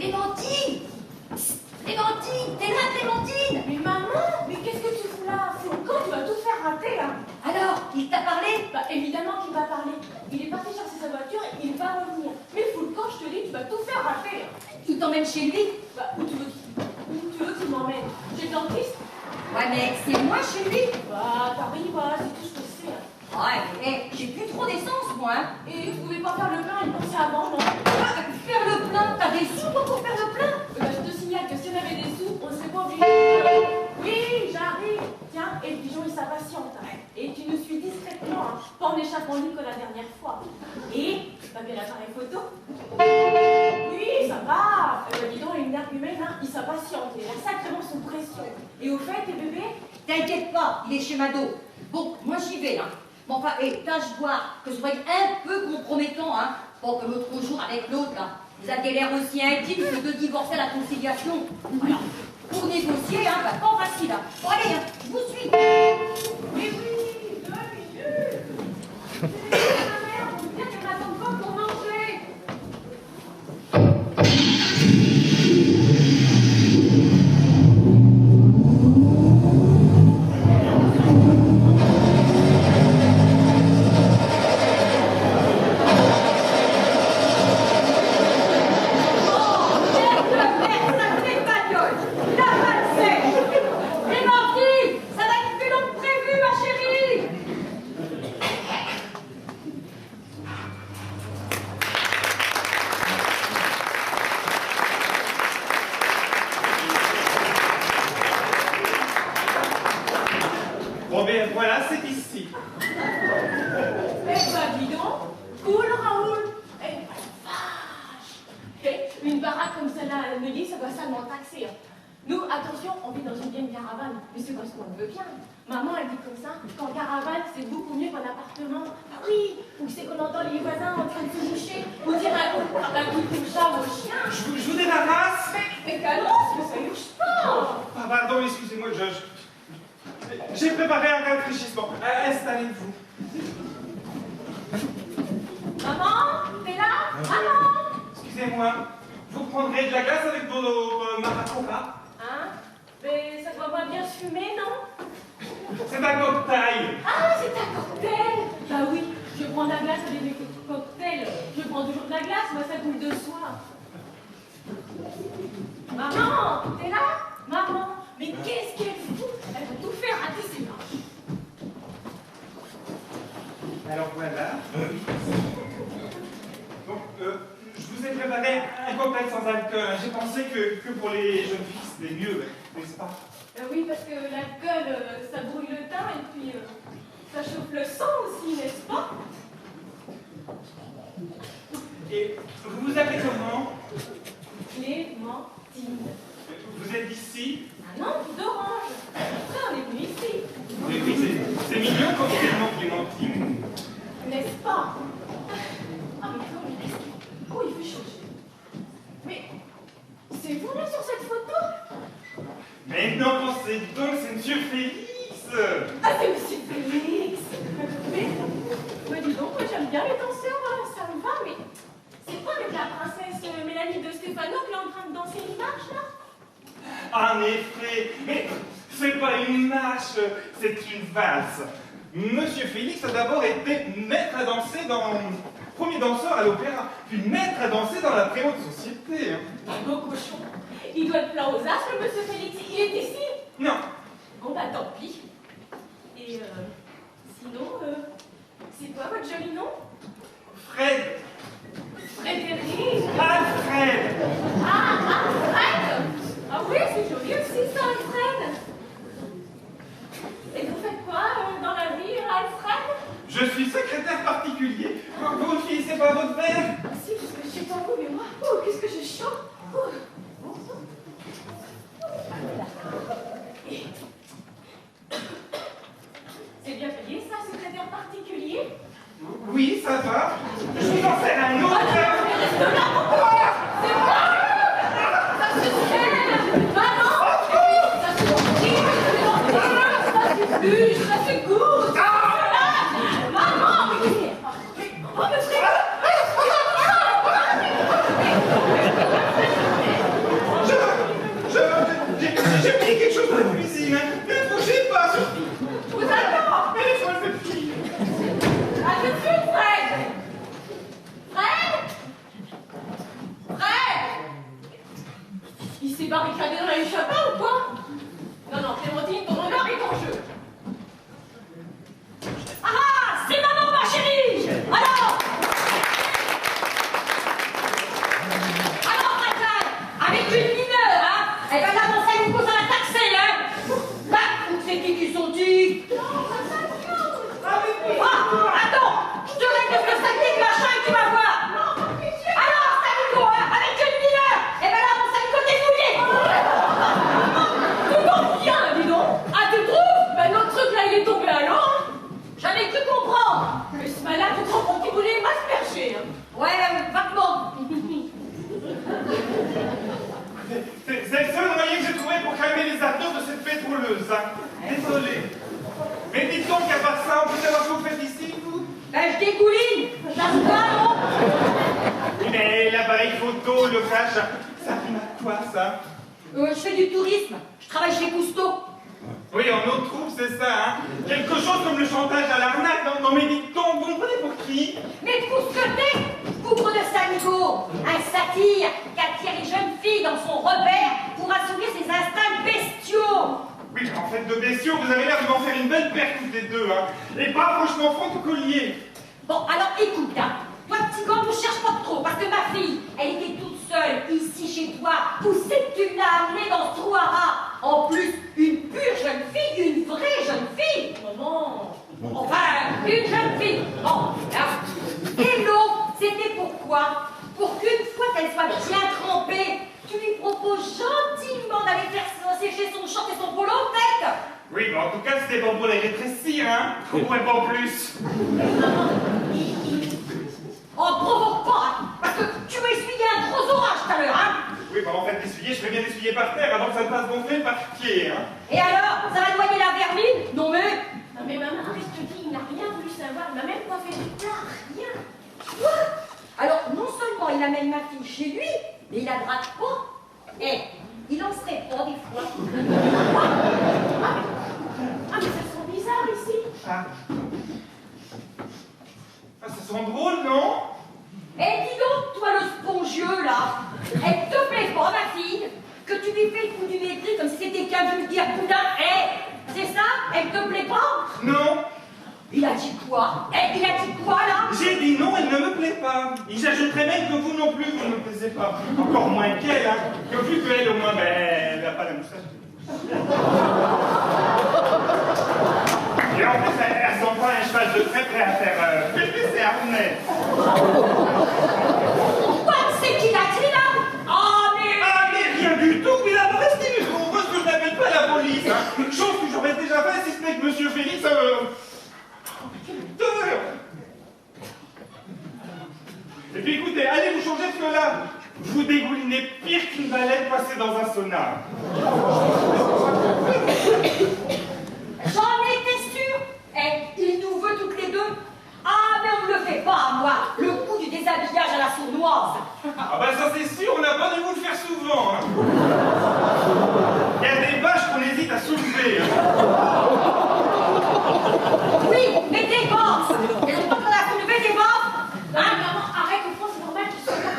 Clémentine! Clémentine! T'es là, Clémentine? Mais maman, mais qu'est-ce que tu fous là? Quand tu vas tout faire rater là? Alors, il t'a parlé? Bah évidemment qu'il m'a parlé. Il est parti chercher sa voiture et il va revenir. Mais Foulcan, je te dis, tu vas tout faire rater. Il t'emmène chez lui? Bah où tu veux qu'il m'emmène? Chez le dentiste? Ouais, mais c'est moi chez lui? Bah t'arrives, voilà, c'est tout ce que je sais. Ouais, mais j'ai plus trop d'essence, moi. Hein. Et vous pouvez pas faire le plein, il pensait avant, non? Faire le plein? T'as des sous pour faire le plein? Bah je te signale que si on avait des sous, on ne serait pas obligé. Oui, j'arrive. Tiens, et le pigeon il s'impatiente. Et tu nous suis discrètement, hein, pas en échappant lui que la dernière fois. Et, t'as bien l'appareil photo? Oui, ça va. Dis donc, une nerf humaine, hein, il s'impatiente. Il a sacrément sous pression. Et au fait, tes bébés? T'inquiète pas, il est chez Mado. Bon, moi j'y vais, là. Bon, enfin, et tâche voir que ce soit un peu compromettant, hein. Pas que l'autre jour avec l'autre, là. Vous avez l'air aussi intime que de divorcer à la conciliation. Alors, pour négocier, hein, bah, pas facile, hein. Bon, allez, hein, je vous suis. Mais oui, 2 minutes. Ma mère, on veut bien qu'elle m'attende pas pour manger. Bon, ben voilà, c'est ici. Eh ben, dis donc, cool, Raoul. Eh, vache. Eh, une baraque comme celle-là à Neuilly, ça doit salement taxer. Hein. Nous, attention, on vit dans une vieille caravane, mais c'est parce qu'on le veut bien. Maman, elle dit comme ça, qu'en caravane, c'est beaucoup mieux qu'en appartement. Ah oui, ou c'est qu'on entend les voisins en train de se moucher, ou dire un coup de chat au chien. Je vous débarrasse. Mais calons, ça louche pas. Ah, pardon, excusez-moi, j'ai préparé un rafraîchissement. Installez-vous. Maman, t'es là? Maman. Excusez-moi, vous prendrez de la glace avec vos maracas? Hein? Mais ça doit pas bien se fumer, non? C'est un cocktail. Ah, c'est un cocktail! Bah oui, je prends de la glace avec mes cocktails. Je prends toujours de la glace, moi ça coule de soi. Maman, t'es là? Maman, mais qu'est-ce qu'elle fout? Elle va tout faire rater ses marches. Alors voilà. Donc, je vous ai préparé un cocktail sans alcool. J'ai pensé que pour les jeunes filles, c'était mieux, n'est-ce pas? Oui, parce que l'alcool, ça brouille le teint et puis ça chauffe le sang aussi, n'est-ce pas? Et vous vous appelez comment? Clémentine. Vous êtes d'ici? Ah non, d'Orange. Après, on est venu ici. Oui, c'est mignon comme tellement Clémentine. N'est-ce pas? Ah, mais comment il est? Oh, il fait changer. Mais c'est vous là sur cette photo? Mais non, pensez donc, c'est Monsieur Félix. Ah, c'est Monsieur Félix. Mais dis donc, moi j'aime bien les danseurs, hein, ça me va, mais c'est pas avec la princesse Mélanie de Stéphano qui est en train de danser une marche là? En effet, mais c'est pas une marche, c'est une valse. Monsieur Félix a d'abord été maître à danser premier danseur à l'opéra, puis maître à danser dans la très haute société. Un beau cochon. Il doit être plein aux astres, Monsieur Félix. Il est ici? Non. Bon, bah tant pis. Et sinon, c'est quoi votre joli nom? Fred. Frédéric. Alfred. Ah, Alfred. Ah oui, c'est joli aussi ça, Alfred. Et vous faites quoi dans la vie, Alfred? Je suis secrétaire particulier. Vous n'utilisez pas votre verre? Ah si, parce que je sais pas vous, mais moi, oh, qu'est-ce que je chante. Oh. C'est bien payé ça, secrétaire particulier? Oui, ça va. Je vous en sers. s'est barricadé dans l'échappée ou quoi? Non, non, Clémentine, ton honneur est en jeu. Ah, c'est maman, ma chérie. Alors, Racal, avec une mineure, hein? Eh ben là, mon salut, vous en a taxé, hein? Bah, c'est qui sont-ils? Ah, attends, je te règle ce sac machin et tu vas voir. Alors, Salico, hein, avec une mineure. Eh ben là, mon Salico, t'es mouillé. Tu t'en viens, dis donc. Ah, tu trouves? Ben, notre truc là, il est tombé à l'eau, hein. J'avais cru comprendre. Mais ce malade, tu comprends qu'il voulait m'asperger, hein. Ouais, vaguement. C'est le seul moyen que j'ai trouvé pour calmer les ardeurs de cette pétroleuse, hein. Désolé. Mais dites donc, à part ça, on peut savoir ce que vous faites ici, vous? Ben, je dégouline. J'avoue pas, non? Oui, mais l'appareil photo, le flash, ça rime à quoi, ça? Je fais du tourisme. Je travaille chez Cousteau. Oui, en autre troupe, c'est ça, hein. Quelque chose comme le chantage à l'arnaque. Non, mais dites donc, vous me prenez pour qui? Mais pour ce côté, bougre de Salico, un satyre qui attire les jeunes filles dans son repère pour assouvir ses instincts bestiaux. Oui, mais en fait, de bestiaux, vous avez l'air de m'en faire une belle paire toutes les deux, hein. Et pas franchement franc au collier. Bon, alors écoute, hein. Toi, petit gant, ne cherche pas trop, parce que ma fille, elle était toute seule, ici chez toi. Où c'est que tu l'as amenée dans ce trou à rats? En plus, une pure jeune fille, une vraie jeune fille. Maman. Enfin, une jeune fille. Bon, hein. Et l'autre, c'était pourquoi? Pour qu'une fois qu'elle soit bien trempée, tu lui proposes gentiment d'aller faire sécher son short et son polo tête. Oui, mais en tout cas, c'était bon pour les rétrécir, hein. On pourrait pas en plus. Oh, provoque pas, hein, parce que tu m'as essuyé un gros orage tout à l'heure, hein. Oui, bah en fait, l'essuyer, je vais bien l'essuyer par terre avant que ça ne fasse gonfler le parquet, hein. Et alors, ça va noyer la vermine? Non mais... Non, mais maman, qu'est-ce que tu dis? Il n'a rien voulu savoir. Il m'a même pas fait du tard. Rien. Quoi? Alors, non seulement il amène ma fille chez lui, mais il la drague pas. Eh, il en serait pas des fois. Ah, mais ça sent bizarre ici. Ah. Ah, ça sent drôle, non? Eh, dis donc, toi le spongieux, là, elle te plaît pas, ma fille? Que tu lui fais le coup du mépris comme si c'était qu'un vulgaire boudin? Eh, c'est ça? Elle te plaît pas? Non. Il a dit quoi? Eh, il a dit quoi, là? J'ai dit non, elle ne me plaît pas. Et j'ajouterais même que vous non plus, vous ne me plaisez pas. Encore moins qu'elle, hein. Que vu qu'elle, au moins, ben, elle n'a pas la moustache. Et en plus, elle sent pas un cheval de trait prêt à faire pépé, c'est harnais. Quoi? C'est qui l'a dit, là? Oh, mais... Ah, mais rien du tout. Mais là, restez heureuse que je n'appelle pas la police, hein. Chose que j'aurais déjà fait si ce n'est que Monsieur Félix... Quelle Et puis écoutez, allez vous changer parce que là, vous dégoulinez pire qu'une baleine passée dans un sauna. J'en étais sûre. Eh, il nous veut toutes les deux. Ah, mais on ne le fait pas à moi. Le coup du déshabillage à la sournoise. Ah bah ça c'est sûr, on n'a pas dû vous le faire souvent. Hein. Il y a des bâches qu'on hésite à soulever. Oui, mais des bosses. Elles ont pas qu'on a soulevé des bosses. Hein, maman, arrête, au fond, c'est normal qu'il soit là.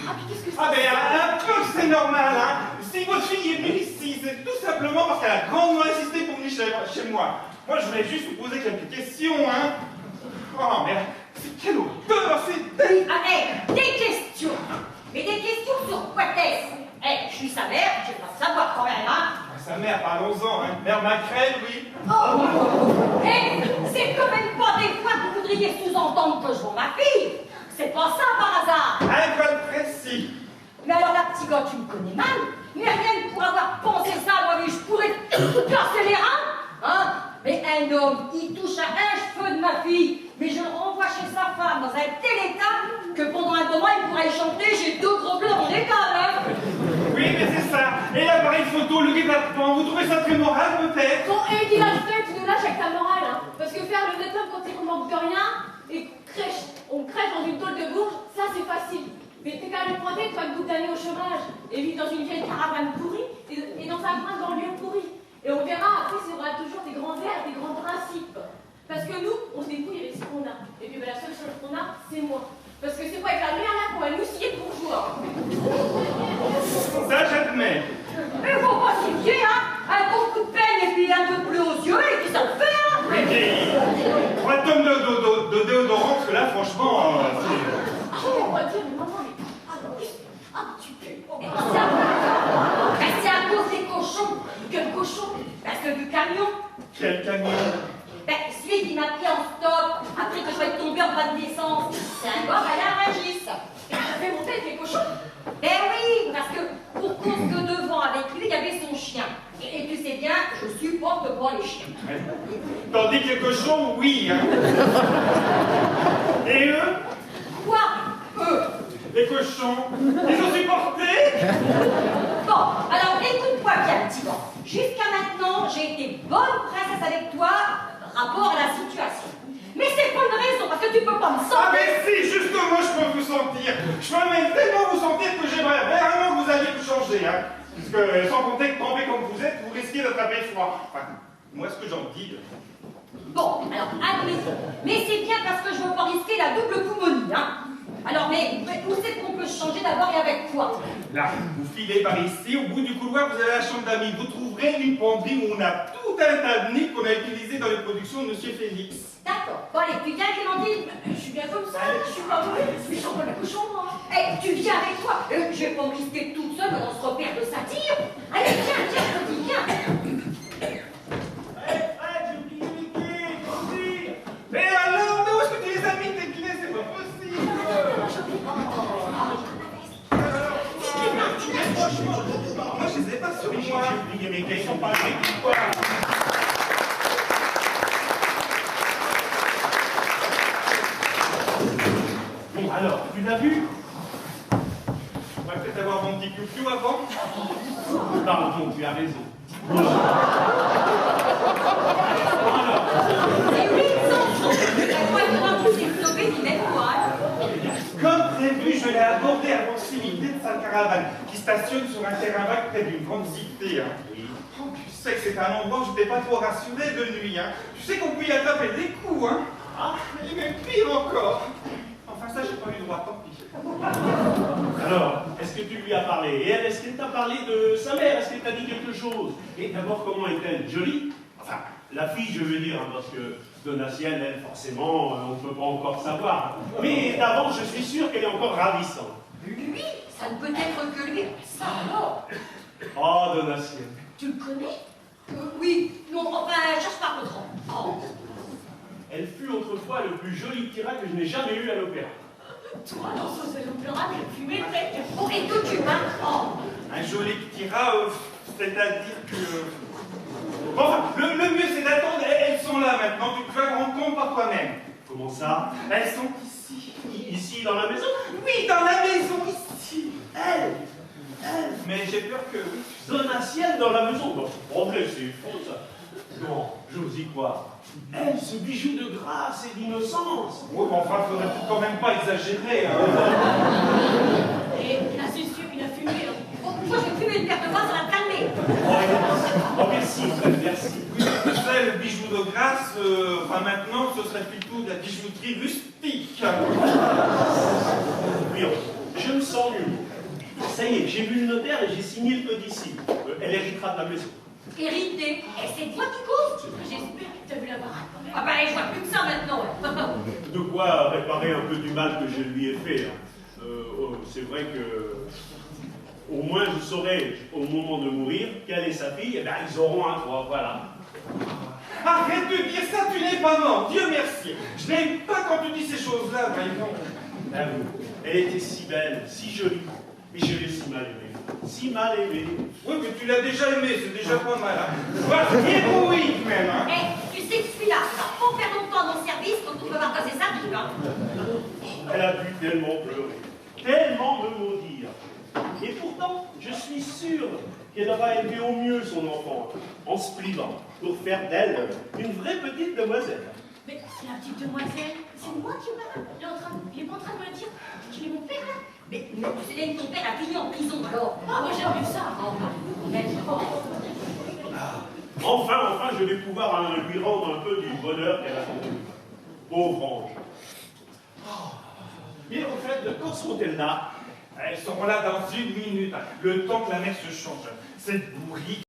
Ah, puis qu'est-ce que c'est? Ah ben un peu c'est normal, hein. Si votre fille est venue ici, c'est tout simplement parce qu'elle a grandement insisté pour venir chez moi. Moi je voulais juste vous poser quelques questions, hein. Oh mais c'est quelle odeur, c'est... Ah, eh, des questions. Mais des questions sur quoi t'est-ce? Eh, je suis sa mère, je vais pas savoir quand même, hein. Sa mère, parlons-en, hein. Mère Macrel, oui. Oh, eh, c'est quand même pas des fois que vous voudriez sous-entendre que je vends ma fille. C'est pas ça par hasard. Un code précis. Mais alors là, petit gars, tu me connais mal. Mais rien que pour avoir pensé ça, moi, mais je pourrais te casser les reins. Hein? Mais un homme, il touche à un cheveu de ma fille. Mais je le renvoie chez sa femme dans un tel état que pendant un moment, il pourrait chanter « J'ai deux gros bleus dans mon état, hein !» Oui, mais c'est ça. Et l'appareil photo, le guet-apens, vous trouvez ça très moral, peut-être? Bon, et dis la fait, tu nous lâches avec ta morale, hein. Parce que faire le net homme quand il ne manque de rien, et on crèche dans une tôle de bourge, ça c'est facile. Mais t'es qu'à le pointer, toi, une bout d'année au chômage, et vivre dans une vieille caravane pourrie, et dans un coin banlieue pourri. Et on verra, après, il y aura toujours des grands airs, des grands principes. Parce que nous, on se débrouille avec ce qu'on a. Et puis ben, la seule chose qu'on a, c'est moi. Parce que c'est pas avec la merde là qu'on va nous scier de bourgeois. Ça, j'admets. Quel camion? Ben, celui qui m'a pris en stop après que je sois tombée en panne d'essence. C'est un gars à la Rungis. Et tu as fait monter avec les cochons? Ben oui, parce que pour cause que devant avec lui, il y avait son chien. Et tu sais bien, je supporte pas les chiens. Ouais. Tandis que les cochons, oui. Hein. Et eux? Quoi? Eux? Les cochons, ils ont supporté? Bon, alors écoute-moi bien, petit gars. Jusqu'à maintenant, j'ai été bonne princesse avec toi, rapport à la situation. Mais c'est pas une raison, parce que tu peux pas me sentir. Ah mais si, justement, je peux vous sentir. Je peux même tellement vous sentir que j'aimerais vraiment que vous alliez vous changer. Hein. Parce que sans compter que trempé comme vous êtes, vous risquez d'attraper froid. Enfin, moi, ce que j'en dis. Bon, alors admettons. Mais c'est bien parce que je veux pas risquer la double pneumonie, hein. Alors, mais où c'est qu'on peut se changer d'abord et avec quoi? Là, vous filez par ici, au bout du couloir, vous avez la chambre d'amis. Vous trouverez une penderie où on a tout un tas de nids qu'on a utilisés dans les productions de Monsieur Félix. D'accord. Bon, allez, tu viens, Clémentine? Je suis bien comme ça, je suis pas mauvaise, mais j'en vois les cochons, moi. Eh, tu viens avec toi. Je vais pas me risquer toute seule dans ce repère de satire. Allez, viens, viens, petit, viens. J'ai oublié les clés, aussi. Mais alors, mais où est-ce que tu les as mis tes clés? C'est pas possible. Franchement, moi je les ai pas sur moi. J'ai oublié mes clés, ils sont pas avec quoi. Bon, alors, tu l'as vu? On va peut-être avoir mon petit piou-piou avant. Pardon, tu as raison. Et oui, sans quoi il faudra que c'est sauvé du même poil. Comme prévu, je l'ai abordé à proximité de sa caravane, qui stationne sur un terrain vague près d'une grande cité. Hein. Oh, tu sais que c'est un endroit où je n'étais pas trop rassuré de nuit. Hein. Tu sais qu'on peut y attraper des coups. Hein. Ah, et même pire encore. Enfin, ça, j'ai pas eu droit, tant pis. Alors, est-ce que tu lui as parlé? Et elle, est-ce qu'elle t'a parlé de sa mère? Est-ce qu'elle t'a dit quelque chose? Et d'abord, comment est-elle? Jolie? Enfin, la fille, je veux dire, hein, parce que Donatienne, elle, forcément, on ne peut pas encore savoir. Mais d'avance, je suis sûr qu'elle est encore ravissante. Lui, ça ne peut être que lui. Ça alors. Oh, Donatienne. Tu le connais? Oui, non, enfin, cherche pas trop. Oh. Elle fut autrefois le plus joli tyran que je n'ai jamais eu à l'opéra. Toi, dans ce salon opéra, tu fumais tête. Oh, et d'où tu parles? Oh. Un joli petit rat, c'est-à-dire que... Bon, enfin, le mieux, c'est d'attendre. Elles sont là maintenant. Tu vas te rendre compte par toi-même. Comment ça? Elles sont ici. Ici, dans la maison? Oui, dans la maison, ici. Elles. Mais j'ai peur que... Donatienne dans la maison? Non, en vrai, c'est faux, ça. Non, j'ose y croire. Elle, ce bijou de grâce et d'innocence. Oui, mais enfin, faudrait quand même pas exagérer. Hein. Et là, c'est sûr, il a fumé. Hein. Oh, moi, je vais fumer une carte de voix, ça va te calmer. Oh, merci, frère, merci. Oui, tu sais, le bijou de grâce, enfin maintenant, ce serait plutôt de la bijouterie rustique. Oui, je me sens mieux. Ça y est, j'ai vu le notaire et j'ai signé le codicile. Elle héritera de la maison. Hérité. Et c'est toi qui causes? J'espère que tu as vu la baraque quand même. Ah ben, je vois plus que ça maintenant. De quoi réparer un peu du mal que je lui ai fait. Hein. C'est vrai que... Au moins, je saurai, au moment de mourir, quelle est sa fille. Eh bien, ils auront un toit, voilà. Arrête de dire ça, tu n'es pas mort, Dieu merci. Je n'aime pas quand tu dis ces choses-là, voyons. Avoue, elle était si belle, si jolie. Et je l'ai si mal aimée. Si mal aimée. Oui, mais tu l'as déjà aimé, c'est déjà pas mal. Hein. Bah, héroïque même. Hein. Eh, tu sais que celui-là, ça va pas faire longtemps à mon service quand on peut voir passer sa vie, hein. Elle a dû tellement pleurer, tellement me maudire. Et pourtant, je suis sûr qu'elle aura élevé au mieux son enfant, en se privant, pour faire d'elle une vraie petite demoiselle. Mais c'est la petite demoiselle, c'est moi qui parle. Il est pas en train de me dire qu'il est mon père, là. Mais c'est bien que ton père a fini en prison, alors. Ah, moi j'ai vu ça. Enfin, je vais pouvoir lui rendre un peu du bonheur qu'elle a trouvé. Pauvre ange. Mais en fait, quand seront-elles là? Elles seront là dans une minute, le temps que la mer se change. Cette bourrique